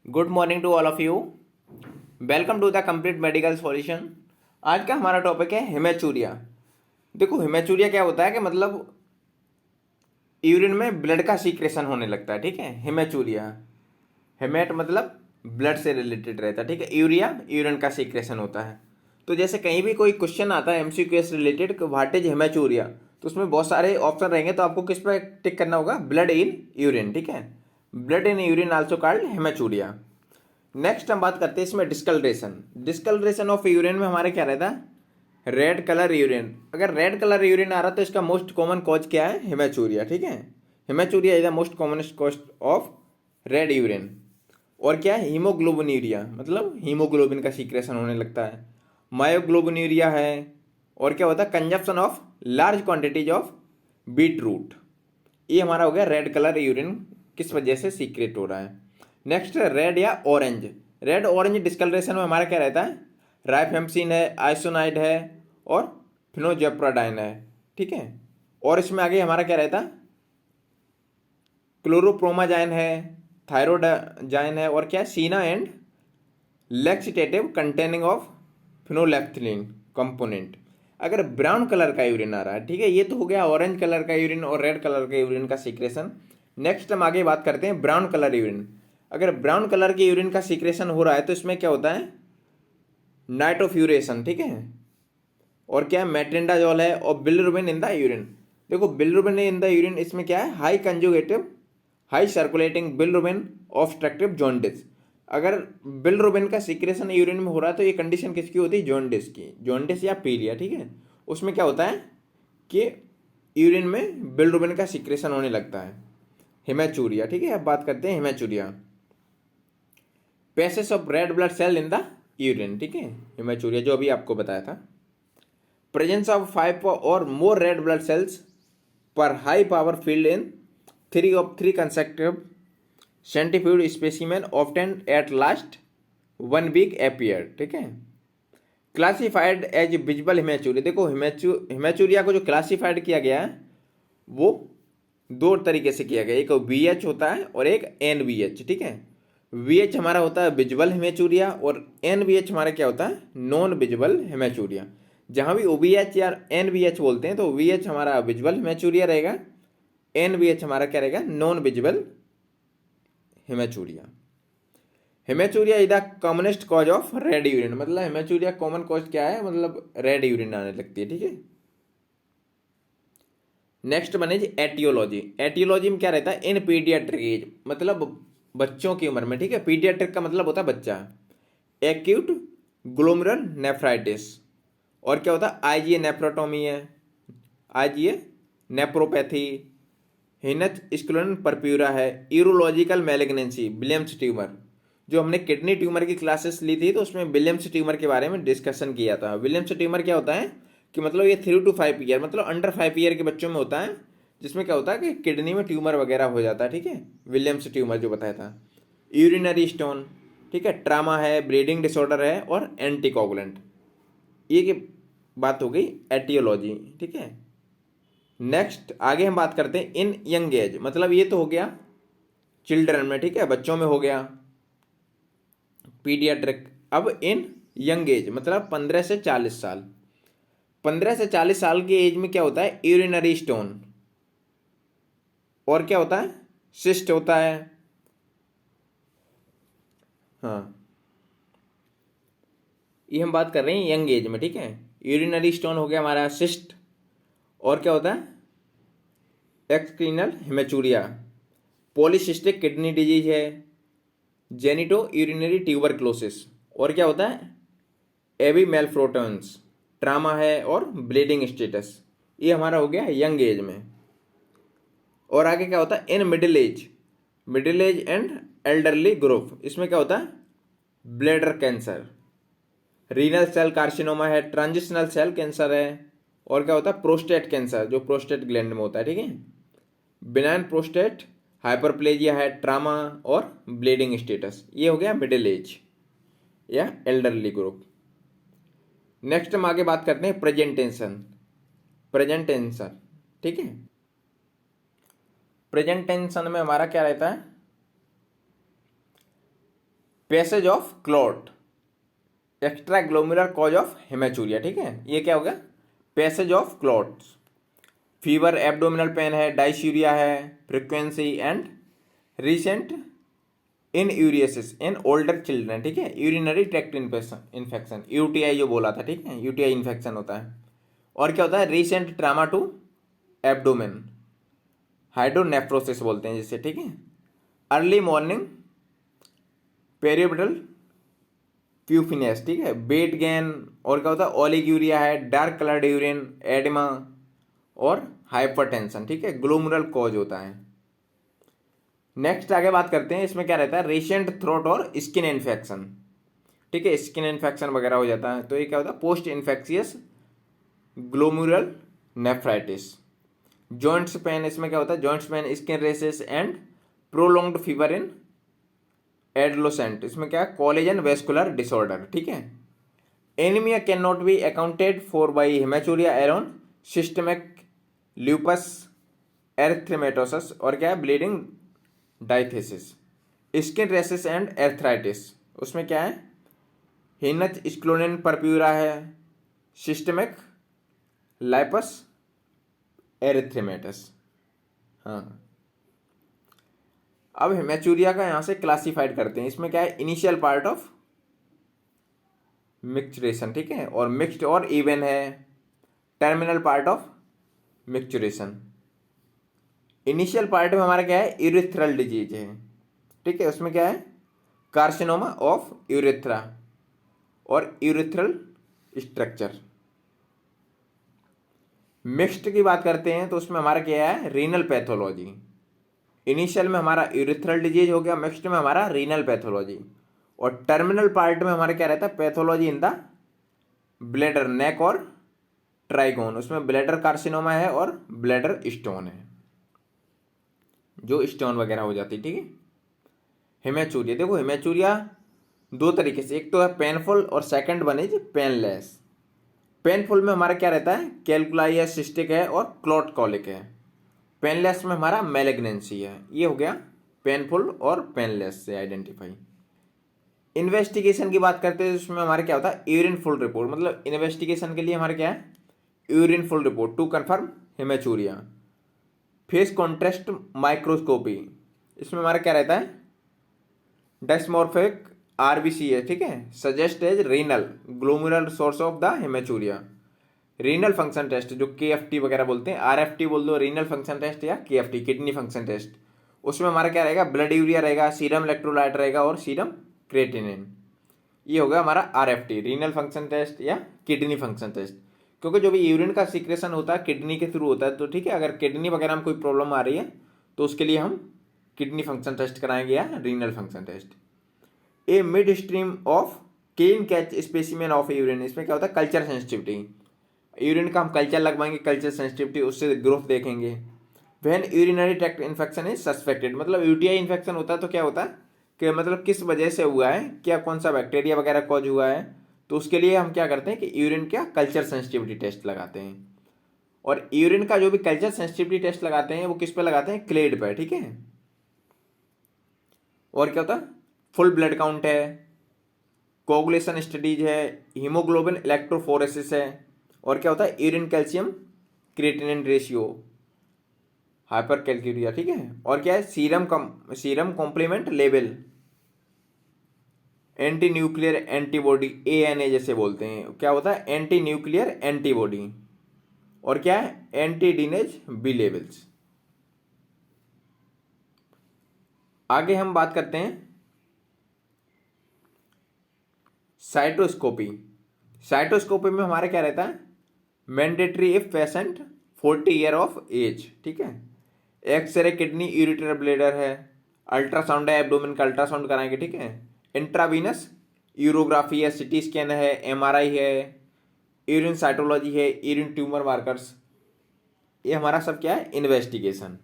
Good morning to all of you. Welcome to the complete medical solution. आज का हमारा topic है haematuria. देखो हेमेचूरिया क्या होता है कि मतलब यूरिन में ब्लड का सीक्रेशन होने लगता है। ठीक है, हेमेचूरिया, हेमेट मतलब ब्लड से रिलेटेड रहता है। ठीक है, यूरिया यूरिन का सीक्रेशन होता है। तो जैसे कहीं भी कोई क्वेश्चन आता है एमसीक्यू से रिलेटेड, व्हाट इज हेमेचूरिया, तो उसमें बहुत सारे ऑप्शन रहेंगे, तो आपको किस पर टिक करना होगा? Blood in urine. ठीक है, blood in urine also called haematuria. Next हम बात करते हैं इसमें डिस्कलरेशन। डिस्कलरेशन ऑफ यूरिन में हमारे क्या रहता है? Red colour urine. अगर रेड कलर यूरिन आ रहा तो इसका मोस्ट कॉमन कॉज क्या है? हेमेचूरिया। ठीक है, haematuria is the most commonest cause of red urine. और क्या है? हीमोग्लोबिनूरिया, मतलब हीमोग्लोबिन का सीक्रेशन होने लगता है। मायोग्लोबिनूरिया है। और क्या होता है? Consumption of large quantities of beetroot. ये हमारा हो गया रेड कलर यूरिन किस वजह से सीक्रेट हो रहा है। नेक्स्ट रेड या ऑरेंज। रेड ऑरेंज डिस्कलरेशन में हमारा क्या रहता है? राइफेम्सिन है, आइसोनाइड है और फिनोजेप्राडाइन है। ठीक है, और इसमें आगे हमारा क्या रहता है? क्लोरोप्रोमाजाइन है, थायरोडाजाइन है और क्या है? सीना एंड लैक्सिटेटिव कंटेनिंग ऑफ फिनोलेफ्थिलीन कंपोनेंट। अगर ब्राउन कलर का यूरिन आ रहा है, ठीक है, ये तो हो गया ऑरेंज कलर का यूरिन और रेड कलर का यूरिन का सीक्रेशन। नेक्स्ट हम आगे बात करते हैं ब्राउन कलर यूरिन। अगर ब्राउन कलर के यूरिन का सीक्रेशन हो रहा है तो इसमें क्या होता है? नाइट्रोफ्यूरेशन। ठीक है, और क्या है? मेट्रिंडाजोल है और बिलिरुबिन इन द यूरिन। देखो बिलिरुबिन इन द यूरिन, इसमें क्या है? High conjugative high circulating bilirubin obstructive jaundice. अगर बिलिरुबिन का सीक्रेशन यूरिन में हो रहा है तो ये कंडीशन किसकी होती है? जॉन्डिस की, जॉन्डिस या पीलिया। ठीक है, उसमें क्या होता है कि यूरिन में बिलिरुबिन का सीक्रेशन होने लगता है। हेमेचूरिया। ठीक है, अब बात करते हैं haematuria, passage of red blood cell in the urine. ठीक है, हेमेचूरिया जो अभी आपको बताया था। प्रेजेंस ऑफ 5 और more red blood cells per high power field in 3 consecutive centrifuged specimen often at least 1 week appeared। ठीक है, क्लासिफाइड एज विजिबल हेमेचूरिया। देखो हेमेचूरिया को जो क्लासिफाइड किया गया है वो दो तरीके से किया गया, एक VH होता है और एक NVH। ठीक है, VH हमारा होता है विजिबल हेमेचूरिया और NVH हमारा क्या होता है? Non visible haematuria. जहां भी OVH या NVH बोलते हैं तो VH हमारा विजिबल हेमेचूरिया रहेगा, NVH हमारा क्या रहेगा? Non visible haematuria. Haematuria is the commonest cause of red urine. मतलब हेमेचूरिया कॉमन कॉज क्या है? मतलब रेड यूरिन आने लगती है। ठीक है, next one is aetiology. Aetiology में क्या रहता है? इन पीडियाट्रिक एज, मतलब बच्चों की उम्र में। ठीक है, पीडियाट्रिक का मतलब होता है बच्चा। एक्यूट ग्लोमेरुलर नेफ्राइटिस, और क्या होता है? आईजीए नेफ्रोटोमी है, आईजीए नेप्रोपैथी, हिनच स्क्लोन परप्यूरा है, यूरोलॉजिकल मैलिग्नेंसी, विलियम्स ट्यूमर। जो हमने किडनी ट्यूमर की क्लासेस ली थी तो उसमें विलियम्स ट्यूमर के बारे में डिस्कशन किया था। विलियम्स ट्यूमर क्या होता है कि मतलब ये 3 to 5 ईयर, मतलब अंडर 5 ईयर के बच्चों में होता है, जिसमें क्या होता है कि किडनी में ट्यूमर वगैरह हो जाता है। ठीक है, विलियम्स ट्यूमर जो बताया था। यूरिनरी स्टोन, ठीक है, ट्रामा है, ब्लीडिंग डिसऑर्डर है और एंटीकोगुलेंट। ये की बात हो गई एटियोलॉजी। ठीक है, नेक्स्ट आगे हम बात करते हैं इन यंग एज, मतलब ये तो हो गया चिल्ड्रन में। ठीक है, बच्चों में हो गया पीडियाट्रिक। अब इन यंग एज मतलब 15 से 40 साल। 15 से 40 साल की एज में क्या होता है? यूरिनरी स्टोन, और क्या होता है? सिस्ट होता है। हाँ, ये हम बात कर रहे हैं यंग एज में। ठीक है, यूरिनरी स्टोन हो गया हमारा, सिस्ट, और क्या होता है? एक्सक्रीनल हेमेचूरिया, पॉलीसिस्टिक किडनी डिजीज है, जेनिटो यूरिनरी ट्यूबरक्लोसिस, और क्या होता है? एबी मेलफ्रोटन्स, ट्रामा है और ब्लीडिंग स्टेटस। ये हमारा हो गया यंग एज में। और आगे क्या होता है? In middle age and elderly group, इसमें क्या होता है? Bladder cancer, renal cell carcinoma है, ट्रांजिशनल सेल कैंसर है, और क्या होता है? प्रोस्टेट कैंसर, जो प्रोस्टेट ग्लैंड में होता है। ठीक है, बिनाइन प्रोस्टेट हाइपरप्लेजिया है, ट्रामा और ब्लीडिंग स्टेटस। ये हो गया मिडिल एज या एल्डरली ग्रुप। नेक्स्ट हम आगे बात करते हैं प्रेजेंट टेंशन। ठीक है, प्रेजेंट टेंशन में हमारा क्या रहता है? Passage of clot, extra glomerular cause of haematuria, ठीक है, ये क्या हो गया, passage of clots. Fever, abdominal pain है, डायसूरिया है, frequency and recent in enuresis in older children, ठीक है, यूरिनरी ट्रैक्ट इन्फेक्शन, यूटीआई जो बोला था, ठीक है, यूटीआई इन्फेक्शन होता है। और क्या होता है, recent trauma to abdomen, hydronephrosis बोलते हैं जिससे, ठीक है। अर्ली मॉर्निंग पेरियोडल प्यूफिनेस, ठीक है, वेट गेन, और क्या होता है, ओलिग्यूरिया है, डार्क कलर्ड यूरिन, एडिमा और हाइपरटेंशन, ठीक है, ग्लोमेरुलर कॉज होता है। नेक्स्ट आगे बात करते हैं, इसमें क्या रहता है, रिसेंट थ्रोट और स्किन इन्फेक्शन, ठीक है, स्किन इन्फेक्शन वगैरह हो जाता है, तो ये क्या होता है, post infectious glomerular nephritis. Joints pain, इसमें क्या होता है, joints pain, skin rashes and prolonged fever in adolescent, इसमें क्या है, कोलेजन वेस्कुलर डिसऑर्डर, ठीक है। Anaemia can not be accounted for by haematuria alone, systemic lupus erythematosus, और क्या है, bleeding diathesis, skin rashes and arthritis, उसमें क्या है, हिनच स्क्लोनिन परप्यूरा है, सिस्टमिक लाइपस एरिथ्मेटस। हाँ, अब हेमेचूरिया का यहाँ से क्लासिफाइड करते हैं, इसमें क्या है, इनिशियल पार्ट ऑफ मिक्सचुरेशन, ठीक है, और मिक्स्ड और इवन है, terminal part of micturition. Initial part में हमारा क्या है, यूरिथ्रल डिजीज है, ठीक है, उसमें क्या है, कार्सिनोमा ऑफ यूरिथ्रा और यूरिथ्रल स्ट्रक्चर। मिक्स्ड की बात करते हैं तो उसमें हमारा क्या है, रीनल पैथोलॉजी। इनिशियल में हमारा यूरिथ्रल डिजीज हो गया, मिक्स्ड में हमारा रीनल पैथोलॉजी, और टर्मिनल पार्ट में हमारा क्या रहता है, पैथोलॉजी इन द ब्लैडर, नेक और ट्राइगोन, उसमें ब्लैडर कार्सिनोमा है और ब्लैडर स्टोन है, जो स्टोन वगैरह हो जाती है, ठीक है। हेमेचूरिया, देखो हेमेचूरिया दो तरीके से, एक तो है पेनफुल और second one is painless. Painful में हमारा क्या रहता है, कैलकुलाई है, सिस्टिक है और क्लॉट कॉलिक है। पेनलेस में हमारा मैलिग्नेंसी है। ये हो गया पेनफुल और पेनलेस से आइडेंटिफाई। इन्वेस्टिगेशन की बात करते हैं तो उसमें हमारा क्या होता है, यूरिन फुल रिपोर्ट, मतलब इन्वेस्टिगेशन के लिए हमारा क्या है, urine full report to confirm haematuria. Phase contrast microscopy, इसमें हमारा क्या रहता है, डेस्मोर्फिक आरबीसी है, ठीक है, suggest as renal glomerular source of the haematuria. Renal function test जो केएफटी वगैरह बोलते हैं, आरएफटी बोल दो, रीनल फंक्शन टेस्ट या केएफटी किडनी फंक्शन टेस्ट। उसमें हमारा क्या रहेगा, ब्लड यूरिया रहेगा, सीरम इलेक्ट्रोलाइट रहेगा और सीरम क्रेटिनिन। ये होगा हमारा आरएफटी, रीनल फंक्शन टेस्ट या किडनी फंक्शन टेस्ट, क्योंकि जो भी यूरिन का सीक्रेशन होता है किडनी के थ्रू होता है, तो ठीक है, अगर किडनी वगैरह में कोई प्रॉब्लम आ रही है तो उसके लिए हम किडनी फंक्शन टेस्ट कराएंगे या renal function test. A mid stream of clean catch specimen of urine, इसमें क्या होता है, कल्चर सेंसिटिविटी, यूरिन का हम कल्चर लगवाएंगे, कल्चर सेंसिटिविटी, उससे ग्रोथ देखेंगे। When urinary tract infection is suspected, मतलब यूटीआई इन्फेक्शन होता है तो क्या होता है कि मतलब किस वजह से हुआ है, क्या कौन सा बैक्टीरिया वगैरह कॉज हुआ है, तो उसके लिए हम क्या करते हैं कि यूरिन का कल्चर सेंसिटिविटी टेस्ट लगाते हैं। और यूरिन का जो भी कल्चर सेंसिटिविटी टेस्ट लगाते हैं वो किस पे लगाते हैं, क्लेड पर, ठीक है। और क्या होता है, फुल ब्लड काउंट है, कोगुलेशन स्टडीज है, हीमोग्लोबिन इलेक्ट्रोफोरेसिस है, और क्या होता है, urine calcium creatinine ratio, hyper calciuria, ठीक है। और क्या है, serum complement level, anti nuclear antibody, ANA जैसे बोलते हैं, क्या होता है, एंटी न्यूक्लियर एंटीबॉडी, और क्या है, एंटी डीनेज बी लेवल्स। आगे हम बात करते हैं साइटोस्कोपी। साइटोस्कोपी में हमारा क्या रहता है, mandatory if patient 40 year of age, ठीक है। एक्सरे किडनी यूरिटर ब्लेडर है, अल्ट्रासाउंड है, एब्डोमेन का अल्ट्रासाउंड कराएंगे, ठीक है। इंट्रावीनस यूरोग्राफी है, सिटी स्कैन है, एमआरआई है, यूरिन साइटोलॉजी है, यूरिन ट्यूमर मार्कर्स, ये हमारा सब क्या है, इन्वेस्टिगेशन।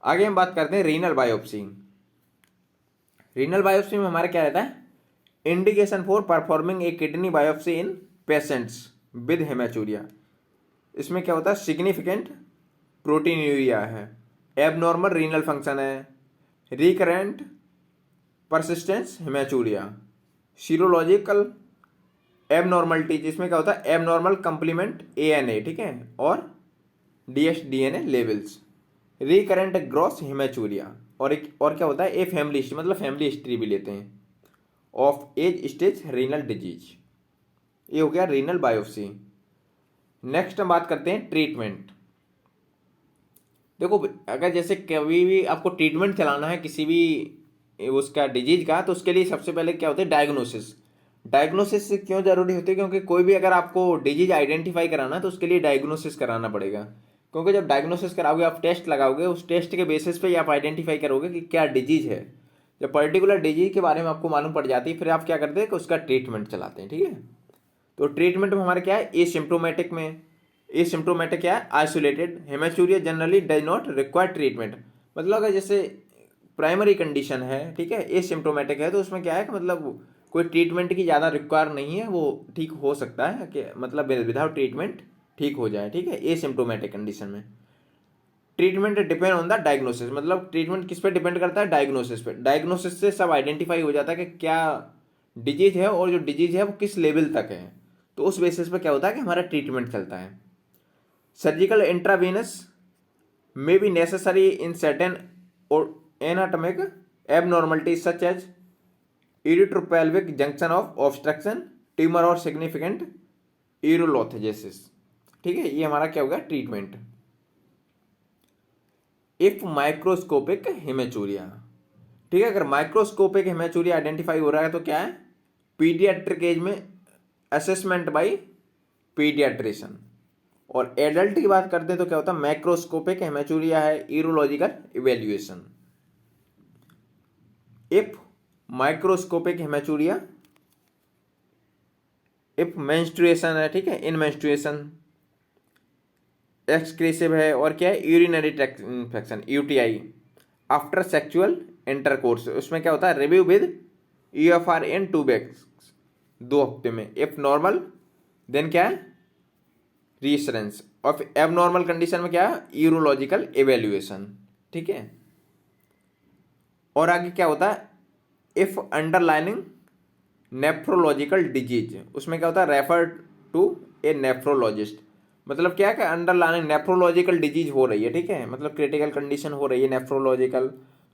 आगे हम बात करते हैं रीनल बायोप्सी। रीनल बायोप्सी में हमारा क्या रहता है, indication for performing A kidney biopsy in patients with haematuria. इसमें क्या होता है, सिग्निफिकेंट प्रोटीन यूरिया है, एबनॉर्मल रीनल फंक्शन है, recurrent persistence haematuria, serological abnormality जिसमें क्या होता है एबनॉर्मल कंप्लीमेंट ANA, ठीक है, और dsDNA levels, recurrent gross haematuria, और क्या होता है ए फैमिली हिस्ट्री, मतलब फैमिली हिस्ट्री भी लेते हैं ऑफ एज स्टेज रीनल डिजीज। ये हो गया रीनल बायोप्सी। नेक्स्ट हम बात करते हैं ट्रीटमेंट। देखो अगर जैसे कभी भी आपको ट्रीटमेंट चलाना है किसी भी उसका डिजीज का, तो उसके लिए सबसे पहले क्या होता है डायग्नोसिस। डायग्नोसिस क्यों जरूरी होती है, क्योंकि कोई भी अगर आपको डिजीज आइडेंटिफाई कराना है तो उसके लिए डायग्नोसिस कराना पड़ेगा, क्योंकि जब डायग्नोसिस कराओगे आप टेस्ट लगाओगे, उस टेस्ट के बेसिस पे ही आप आइडेंटिफाई करोगे कि क्या डिजीज है। जब पर्टिकुलर डिजीज के बारे में आपको मालूम पड़ जाती है फिर आप क्या करते हैं कि उसका ट्रीटमेंट चलाते हैं, ठीक है। तो ट्रीटमेंट में हमारे क्या है एसिम्प्टोमेटिक में, एसिम्प्टोमेटिक क्या है isolated, haematuria generally does not require treatment. मतलब अगर जैसे प्राइमरी कंडीशन है, ठीक है, एसिम्प्टोमेटिक है, तो उसमें क्या है कि मतलब कोई ट्रीटमेंट की ज़्यादा रिक्वायर नहीं है, वो ठीक हो सकता है कि मतलब विदाउट ट्रीटमेंट ठीक हो जाए, ठीक है, एसिम्प्टोमेटिक कंडीशन में। Treatment depend on the diagnosis, मतलब ट्रीटमेंट किस पे डिपेंड करता है डायग्नोसिस पे। डायग्नोसिस से सब आइडेंटिफाई हो जाता है कि क्या डिजीज है और जो डिजीज है वो किस लेवल तक है, तो उस बेसिस पे क्या होता है कि हमारा ट्रीटमेंट चलता है। Surgical intravenous may be necessary in certain or anatomic abnormalities such as uretropelvic junction of obstruction, tumor और significant urolithosis, ठीक है। ये हमारा क्या होगा ट्रीटमेंट। इफ माइक्रोस्कोपिक हेमेचूरिया, ठीक है, अगर माइक्रोस्कोपिक हेमेचूरिया आइडेंटिफाई हो रहा है तो क्या है पीडियाट्रिक एज में असेसमेंट बाय पीडियाट्रिशियन, और एडल्ट की बात करते हैं तो क्या होता है मैक्रोस्कोपिक हेमेचूरिया है urological evaluation. If microscopic haematuria, if menstruation है, ठीक है, इन मेंस्ट्रुएशन एक्सक्रीसिव है, और क्या है urinary tract infection UTI after sexual intercourse, उसमें क्या होता है review with UFR in 2 weeks, 2 हफ्ते में। इफ नॉर्मल देन क्या है रीअश्योरेंस, और एबनॉर्मल कंडीशन में क्या है यूरोलॉजिकल इवेल्युएशन, ठीक है। और आगे क्या होता है इफ अंडरलाइनिंग नेफ्रोलॉजिकल डिजीज, उसमें क्या होता है रेफर टू ए नेफ्रोलॉजिस्ट, मतलब क्या है कि अंडरलाइनिंग नेफ्रोलॉजिकल डिजीज हो रही है, ठीक है, मतलब क्रिटिकल कंडीशन हो रही है नेफ्रोलॉजिकल,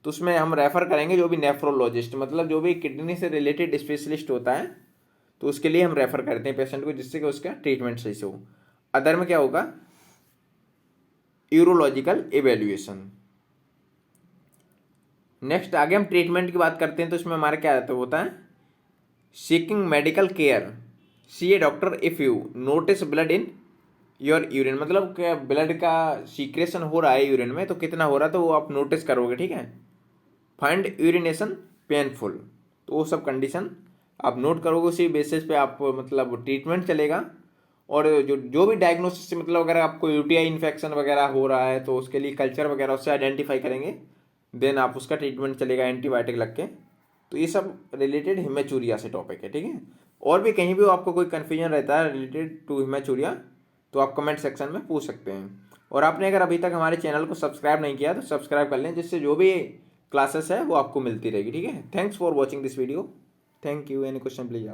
तो उसमें हम रेफर करेंगे जो भी नेफ्रोलॉजिस्ट, मतलब जो भी किडनी से रिलेटेड स्पेशलिस्ट होता है, तो उसके लिए हम रेफर करते हैं पेशेंट को, जिससे कि उसका ट्रीटमेंट सही से हो। अदर में क्या होगा यूरोलॉजिकल इवेल्युएशन। नेक्स्ट आगे हम ट्रीटमेंट की बात करते हैं, तो इसमें हमारा क्या होता है seeking medical care, see a doctor if you notice blood in your urine, मतलब क्या ब्लड का सीक्रेशन हो रहा है यूरिन में, तो कितना हो रहा है तो वो आप नोटिस करोगे, ठीक है। फाइंड यूरिनेशन पेनफुल, तो वो सब कंडीशन आप नोट करोगे, उसी बेसिस पे आप मतलब ट्रीटमेंट चलेगा। और जो भी डायग्नोसिस मतलब अगर आपको UTI इन्फेक्शन वगैरह हो रहा है तो उसके लिए कल्चर वगैरह उससे आइडेंटिफाई करेंगे, देन आप उसका ट्रीटमेंट चलेगा एंटीबायोटिक लग के। तो ये सब रिलेटेड हिमेचूरिया से टॉपिक है, ठीक है। और भी कहीं भी आपको कोई कन्फ्यूजन रहता है रिलेटेड टू हिमेचूरिया तो आप कमेंट सेक्शन में पूछ सकते हैं। और आपने अगर अभी तक हमारे चैनल को सब्सक्राइब नहीं किया तो सब्सक्राइब कर लें, जिससे जो भी क्लासेस है वो आपको मिलती रहेगी, ठीक है। Thanks for watching this video, thank you. Any question please.